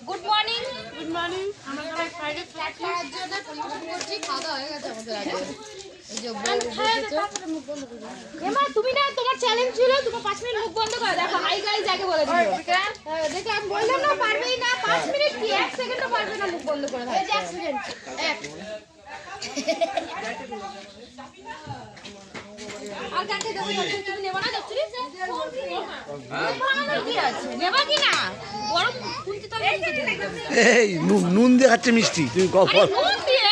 Good morning আমরা সবাই Friday flat খাওয়ার জন্য প্রস্তুতি করছি। খাওয়া দাওয়া হয়ে গেছে আমাদের আগে। এই যে এমা তুমি না তোমার চ্যালেঞ্জ ছিল তুমি 5 মিনিট মুখ বন্ধ করে দেখো হাই গাইস আগে বলে দিও। দেখো আমি বললাম না পারবেই না 5 মিনিট কি 1 সেকেন্ডও পারবে না মুখ বন্ধ করে এই যে 1 সেকেন্ড আর কাকে দেবো তুমি নেবা না যাচ্ছি কি আছে নেবা কি না গরম কুনতে তো এই নুন দিয়ে খাচ্ছে মিষ্টি তুই কল নুন দিয়ে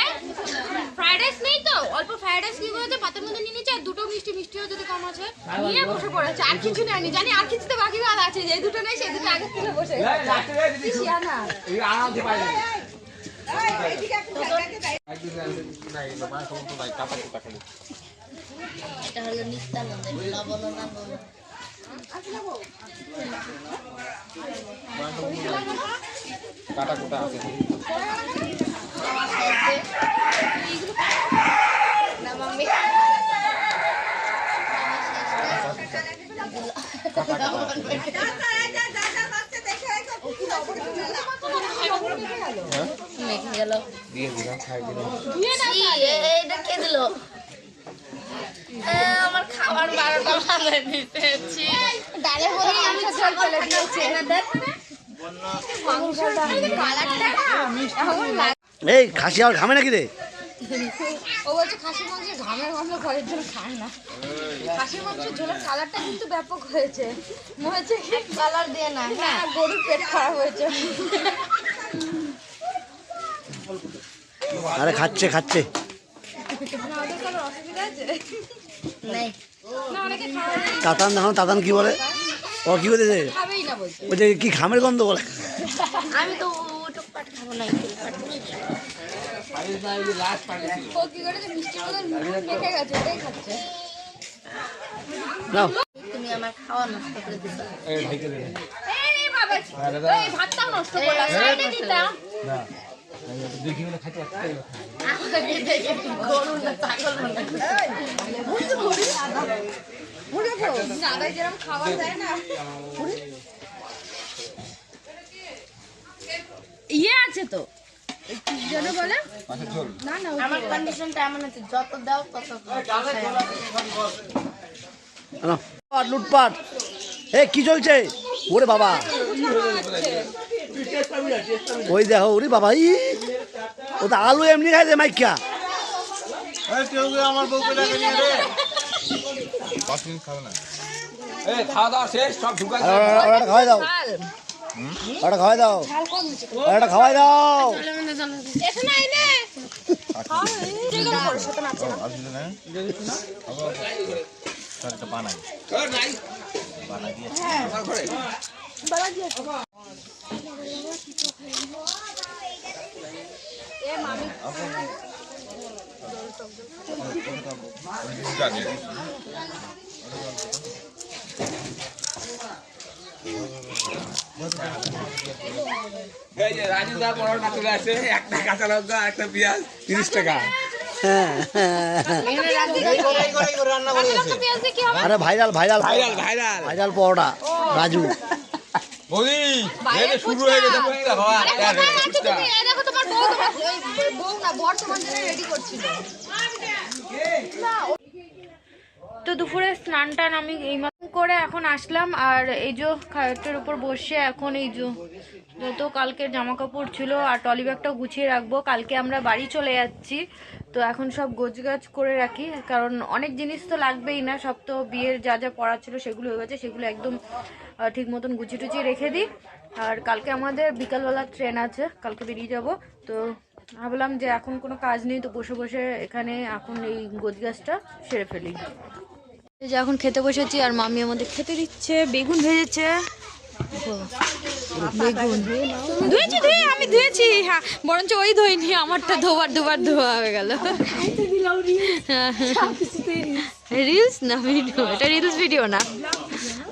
ফ্রাইড রাইস নেই তো অল্প ফ্রাইড রাইস কি করেছে পাতের মধ্যে নিয়ে নিয়েছে আর দুটো মিষ্টিও যদি কম আছে নিয়ে বসে পড়েছে আর কিছু নেয়নি জানি আর কিছুতে বাকি ভাত আছে যে দুটো নেই সেই দুটো আগে তুলে বসে শিয়ানা এই আরামে পাই এটা হলো নিত্যানন্দের লবণ না কাটা কোটা আছে না মাম্মি আমার খাবার 12টা বাজে দিতেছি ডালের মধ্যে আমি ঝোল ফেলে দিয়েছি এই খাসি আর ঘামে নাকি রে ও বলছে খাসির মাংসের ঘামের গন্ধ ঘরের জন্য খায় না খাসির মাংসের ঝোলের কালারটা কিন্তু ব্যাপক হয়েছে মনে হচ্ছে কালার দিয়ে না হ্যাঁ গরুর পেট খারাপ হয়েছে আরে খাচ্ছে খাচ্ছে তাতান দেখো তাতান কি বলে ও কি বলেছে বলছে কি ঘামের গন্ধ বলে আমি তো টুকপাট খাবো না ও কি করেছে মিষ্টির মধ্যে নুন মেখে গেছে ওটাই খাচ্ছে নাও তুমি আমার খাওয়া নষ্ট করে দিছো এই ঢেকে দে এই বাবা এই ভাতটা নষ্ট করলা সাইডে দিতাম না দেখি বলে খাইতে আসতে আমাকে দেখে গরু না পাগল মনে বুঝতে পারি বুড়ো না আদা যেরকম খাওয়া যায় না ইয়ে আছে তো যেন বলে না না আমার কন্ডিশনটা এমন আছে যত দাও তত লুটপাট এ কি চলছে ওরে বাবা ওই দেখো ওরে বাবা ই ও তো আলু এমনি খাইছে মাইকা আমার বউকে ডাকে নিয়ে রে 5 মিনিট খাবে না এই খাওয়া দাওয়া শেষ সব ঢুকা ওটা খাওয়াই দাও ওটা খাওয়াই দাও ওটা খাওয়াই দাও এসে নাই নে বানাই বানাই দিয়ে আমার ঘরে এ মামি রাজু দা পরোটা চলে আসে একটা কাঁচা লঙ্কা একটা পেঁয়াজ 30 টাকা আরে viral viral viral viral viral paratha Raju বলি এই শুরু হয়ে গেছে বলি দেখো এই দেখো তোমার বউ না বর তোমার জন্য রেডি করছিল তো দুপুরে স্নান টান আমি এইমাত্র করে এখন আসলাম আর এই যে খাটের উপর বসে এখন এই যে যত কালকের জামা কাপড় ছিল আর টলি ব্যাগটাও গুছিয়ে রাখবো কালকে আমরা বাড়ি চলে যাচ্ছি তো এখন সব গোছগাছ করে রাখি কারণ অনেক জিনিস তো লাগবেই না সব তো বিয়ের যা যা পড়া ছিল সেগুলো হয়ে গেছে সেগুলো একদম ঠিক মতন গুছিয়ে টুচিয়ে রেখে দিই আর কালকে আমাদের বিকালবেলা ট্রেন আছে কালকে বেরিয়ে যাব তো ভাবলাম যে এখন কোনো কাজ নেই তো বসে বসে এখানে এখন এই গোছগাছটা সেরে ফেলি এই যে এখন খেতে বসেছি আর মামি আমাদের খেতে দিচ্ছে বেগুন ভেজেছে বেগুন ধুয়েছি আমি ধুয়েছি হ্যাঁ বরঞ্চ ওই ধুইনি আমারটা দুবার ধোয়া হয়ে গেল রিলস না ভিডিও এটা রিলস ভিডিও না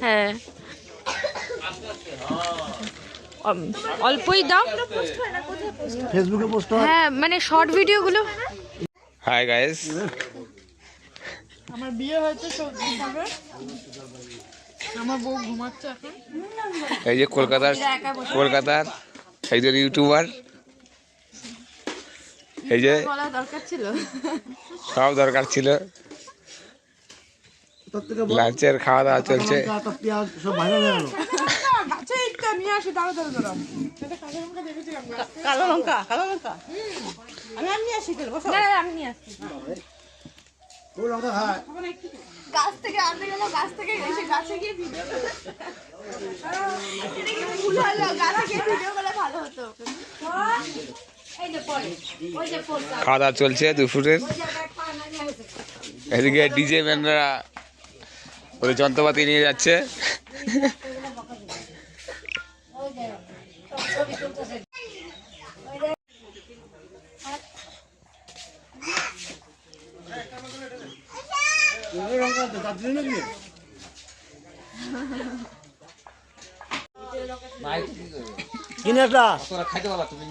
হ্যাঁ অল্পই দাও ফেসবুকে পোস্ট হ্যাঁ মানে শর্ট ভিডিওগুলো হাই গাইস আমার বিয়ে হয়েছে আমার বউ ঘুমাচ্ছে এখন। এই যে কলকাতার একজন ইউটিউবার, এই যে বলা দরকার ছিল। সব দরকার ছিল। তোর থেকে বড় লাঞ্চের খাওয়া দাওয়া চলছে। কাঁচা লঙ্কা, পেঁয়াজ সব ভাইরাল হয়ে গেল। কালো লঙ্কা আমি নিয়ে আসি খেলবো আমি নিয়ে আসছি। ও লঙ্কা খায়। গাছ থেকে আনতে গেল, গাছ থেকে এসে গাছে গিয়ে ভিডিও করে। ভুল হলো, গাছে গিয়ে ভিডিও করলে ভালো হতো। এই যে পরে, ওই যে পড়ছে। খাওয়া দাওয়া চলছে দুপুরের। এদিকে ডিজে ম্যানরা ওদের যন্ত্রপাতি নিয়ে যাচ্ছে। লঙ্কা দার্জিলিং নাকি? কিনে একটা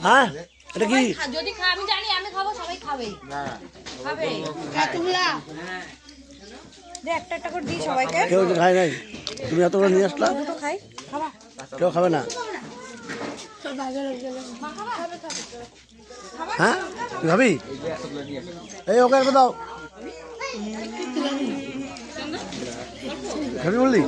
হ্যাঁ এটা কি যদি আমি জানি আমি খাবো, সবাই খাবেই। খাবে। দে একটা একটা করে দিই সবাইকে। কেউ তো খায় নাই, তুমি এত করে নিয়ে আসলা, তো খাই। খাবা। কেউ খাবে না। হ্যাঁ তুই খাবি? এই ওকে একটু দাও। খাবি বললি?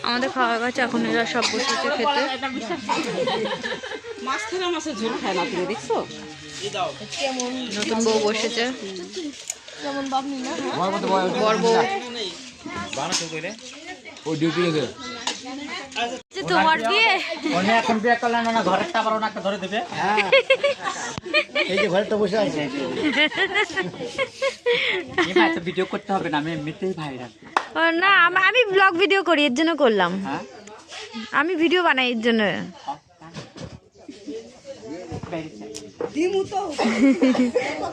আমাদের খাওয়া গেছে, এখন এরা সব বসেছে খেতে। মাছ ধরা মাছের ঝোল খায় না, তুমি দেখছো? নতুন বউ বসেছে, বর বউ। ও ডিউটি গেছে। যে তোমার বিয়ে, এখন বিয়ে করলেন না, ঘরেরটা আবার ওনাকে ধরে দেবে। হ্যাঁ এই যে ঘরেরটা বসে আছে। ভিডিও করতে হবে না, আমি এমনিতেই ভাইরাল। ও না, আমি ব্লগ ভিডিও করি, এর জন্য করলাম। হ্যাঁ আমি ভিডিও বানাই এর জন্য।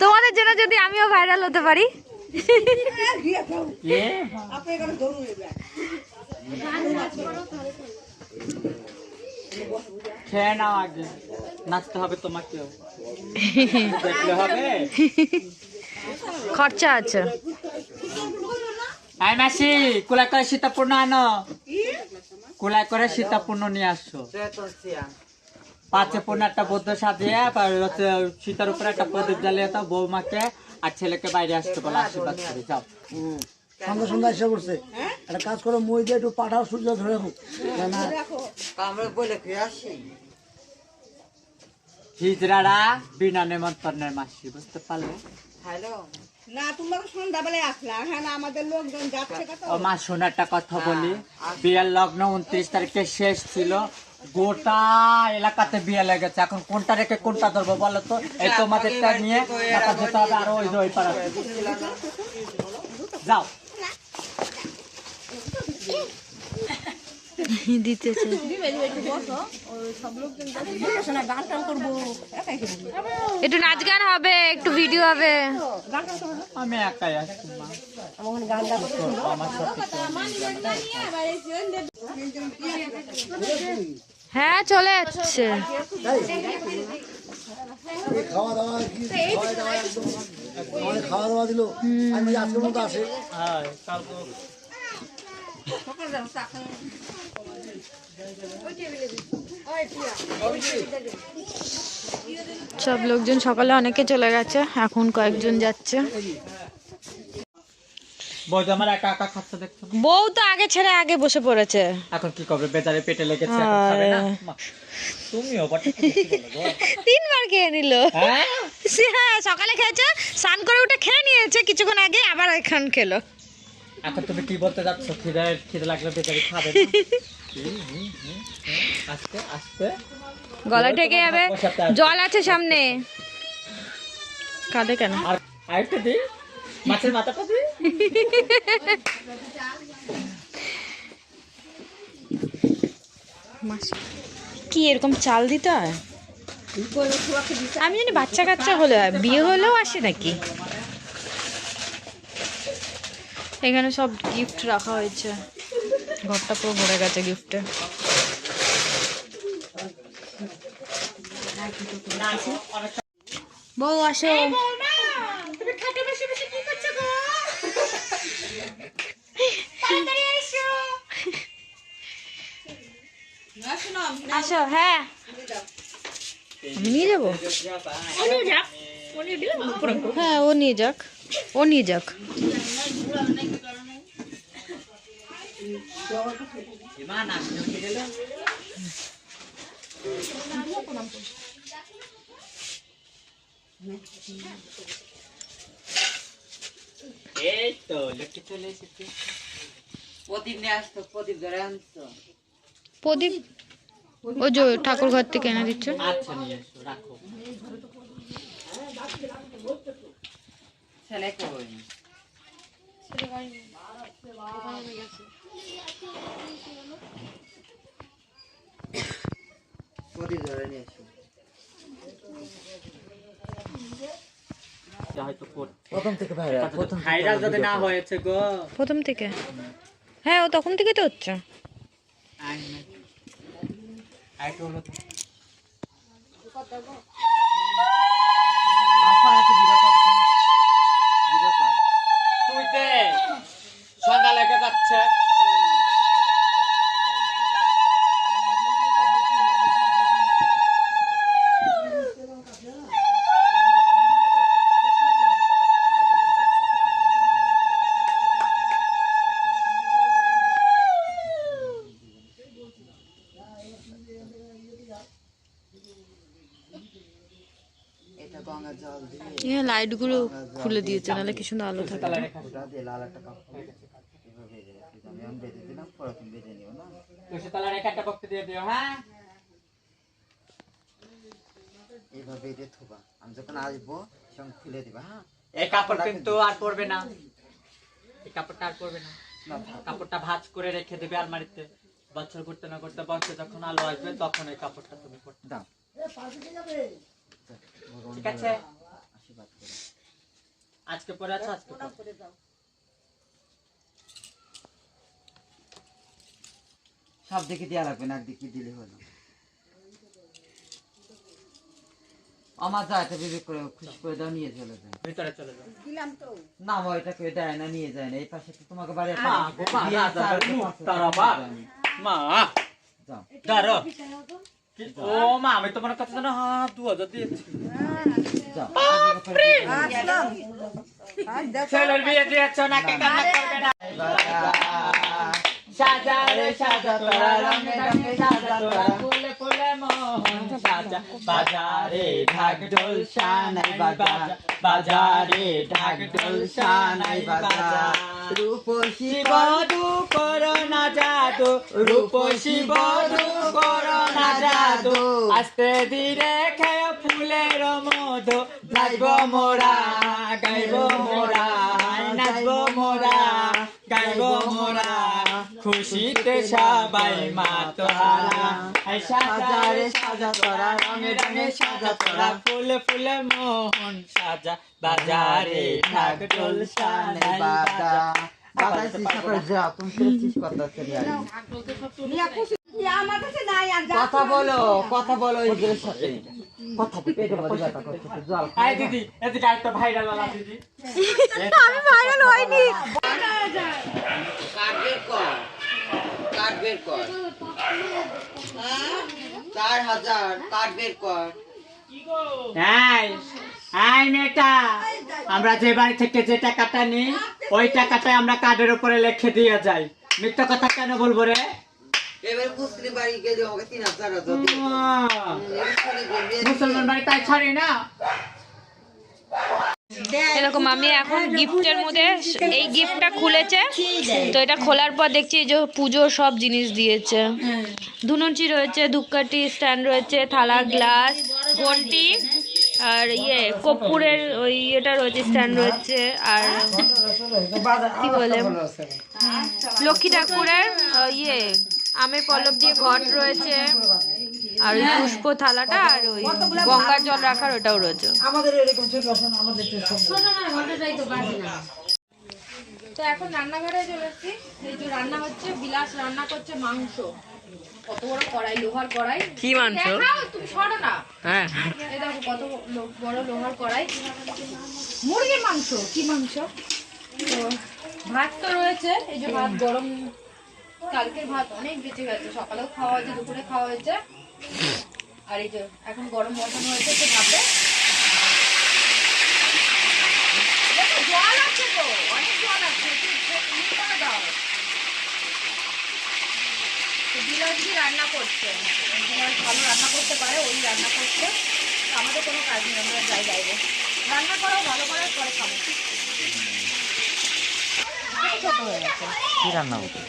তোমাদের জন্য যদি আমিও ভাইরাল হতে পারি। খেয়ে নাও আগে, নাচতে হবে তোমাকেও, দেখলে হবে। খরচা আছে। আই মাসি, কোলাই করে সীতাপূর্ণ আনো, কোলাই করে সীতাপূর্ণ নিয়ে আসছো। পাঁচে পূর্ণ একটা বৌদ্ধ সাজিয়ে হচ্ছে সীতার উপরে একটা প্রদীপ জ্বালিয়ে দাও বৌমাকে, আর ছেলেকে বাইরে আসতে বলে আশীর্বাদ করে যাও। সন্ধ্যা সন্ধ্যা এসে করছে, একটা কাজ করো, মই দিয়ে একটু পাঠাও, সূর্য ধরে রাখো। হিজড়ারা বিনা নেমন্তন্নের মাসি, বুঝতে পারলে? না তোমরা তো সন্ধ্যাবেলায় আসলা, হ্যাঁ না আমাদের লোকজন যাচ্ছে কত। ও মা, শোনো একটা কথা বলি, বিয়ের লগ্ন 29 তারিখে শেষ ছিল, গোটা এলাকাতে বিয়ে লেগেছে, এখন কোনটা রেখে কোনটা ধরবো বলো তো? এই তোমাদেরটা নিয়ে টাকা যেতে হবে, আরো ওই পাড়া যাও। দিতেছে। একটু নাচ গান হবে, একটু ভিডিও হবে। আমি একাই আসছি মা, আমার সাথে হ্যাঁ চলে যাচ্ছে। এই খাওয়া দাওয়া কি খাওয়া দাওয়া একদম আমাদের খাওয়া দাওয়া দিল, আমি আজকের মতো আসে। সব লোকজন সকালে অনেকে চলে গেছে, এখন কয়েকজন যাচ্ছে। বৌদি আমার একা একা খাচ্ছে দেখছো না? বউ তো আগে ছেড়ে আগে বসে পড়েছে। এখন কি করবে, বেচারে পেটে লেগেছে, এখন খাবে না। মা, তুমিও বটে, 3বার খেয়ে নিল। হ্যাঁ হ্যাঁ, সকালে খেয়েছে, স্নান করে উঠে খেয়ে নিয়েছে কিছুক্ষণ আগে, আবার এখন খেলো। এখন তুমি কি বলতে যাচ্ছ? খিদে লাগলে বেচারি খাবে না। আস্তে আস্তে গলা ঠেকে যাবে, জল আছে সামনে। কাঁদে কেন? আর আরেকটা দিই, মাছের মাথাটা দিই। কি এরকম চাল দিতে হয়? আমি জানি বাচ্চা কাচ্চা হলে হয়, বিয়ে হলেও আসে নাকি? এখানে সব গিফট রাখা হয়েছে, ঘরটা পুরো ভরে গেছে গিফটে। বউ আসো। আসো। হ্যাঁ আমি নিয়ে যাবো। হ্যাঁ ও নিয়ে যাক, ও নিয়ে যাক। এই তো লক্ষ্মী চলে এসেছে। প্রদীপ নিয়ে আসতো, প্রদীপ ধরে আনতো। প্রদীপ ওই যে ঠাকুর ঘর থেকে এনে দিচ্ছে। আচ্ছা নিয়ে এসো, রাখো। ছেলে কই? প্রদীপ ধরে নিয়ে এসো। প্রথম থেকে ভাইরাল, প্রথম ভাইরাল যদি না হয়েছে গো। প্রথম থেকে? হ্যাঁ ও তখন থেকে তো হচ্ছে। তুই দে, সন্ধ্যা লেগে যাচ্ছে। হ্যাঁ লাইট গুলো খুলে দিয়েছে, নাহলে কি সুন্দর আলো থাকে। আমি যখন আসবো খুলে দিবা। হ্যাঁ এই কাপড় কিন্তু আর পরবে না, এই কাপড়টা আর পরবে না। কাপড়টা ভাঁজ করে রেখে দেবে আলমারিতে। বছর করতে না করতে বছর যখন আলো আসবে তখন এই কাপড়টা তুমি পরতে দাও। ঠিক আছে, আজকে পরে আছো, আজকে পরে দাও। সব দিকে দেওয়া লাগবে না, একদিকে দিলে হলো। আমার যাইতে বিবেক করে খুশি করে দাও, নিয়ে চলে যাও, ভিতরে চলে যাও। দিলাম তো না ওইটা কেউ দেয় না, নিয়ে যায় না। এই পাশে তো তোমাকে বাড়ি মা যাও। ও মা, আমি তোমার কাছে জানো 2000 দিয়েছি। ছেলের বিয়ে দিয়েছ নাকি? কান্না করবে না। সাজা রে সাজা তোরা, রঙে রঙে সাজা তোরা, ফুলে ফুলে মোহন সাজা। বাজারে ঢাক ঢোল শানাই বাজা, বাজারে ঢাক ঢোল শানাই বাজা। রূপসী বধূ করোনা জাদু, রূপসী বধূ করোনা জাদু। আস্তে ধীরে খেয়ে ফুলের মধু, নাচবো মোরা গাইবো মোরা, নাচবো মোরা গাইবো মোরা। খুশিতে সবাই মাতোহারা। সাজা রে সাজা তোরা, রঙে রঙে সাজা তোরা, ফুলে ফুলে মোহন সাজা। বাজারে ঢাক ঢোল শানাই বাজা। কথা বলো, কথা বলো এদের সাথে। কথা দিদি, এদিকে একটা ভাইরাল वाला দিদি। আমি ভাইরাল হইনি। কাট বের কর, কাট বের কর। 4000 কাট বের কর। আই মেটা, আমরা যে বাড়ি থেকে যে টাকাটা নিই ওই টাকাটা আমরা কার্ডের উপরে লিখে দিয়ে যাই। মিথ্যা কথা কেন বলবো রে? এবারে মুসলিম বাড়ি গেলে আমাকে 3000 মুসলমান বাড়ি তাই ছাড়ি না। এরকম আমি এখন গিফটের মধ্যে এই গিফটটা খুলেছে, তো এটা খোলার পর দেখছি এই যে পুজোর সব জিনিস দিয়েছে। ধুনুচি রয়েছে, ধূপকাঠি স্ট্যান্ড রয়েছে, থালা গ্লাস ঘন্টি, আর কর্পূরের ওই ইয়েটা রয়েছে, স্ট্যান্ড রয়েছে। আর কি বলে লক্ষ্মী ঠাকুরের আমের পল্লব দিয়ে ঘট রয়েছে, আর ওই পুষ্প থালাটা, আর ওই গঙ্গার জল রাখার ওটাও রয়েছে। তো এখন রান্নাঘরে চলে এসেছি। এই যে রান্না হচ্ছে, বিলাস রান্না করছে মাংস। কত বড় কড়াই, লোহার কড়াই। কি মাংস? তুমি সরো না। হ্যাঁ এই দেখো কত বড় লোহার কড়াই, মুরগির মাংস। কি মাংস? তো ভাত তো রয়েছে, এই যে ভাত গরম, কালকের ভাত অনেক বেঁচে গেছে, সকালেও খাওয়া হয়েছে, দুপুরে খাওয়া হয়েছে। আর এই যে এখন গরম বসানো হয়েছে একটু ভাতে। দেখো, জল আছে তো, অনেক জল আছে, একটু ইয়ে করে দাও। তো বিলাসী রান্না করছে, বিলাস ভালো রান্না করতে পারে, ওই রান্না করছে। তো আমাদের কোনো কাজ নেই, আমরা যাই বাইরে রান্না করো, ভালো করে পরে খাবো। ছোট হয়ে গেছে। কি রান্না করতে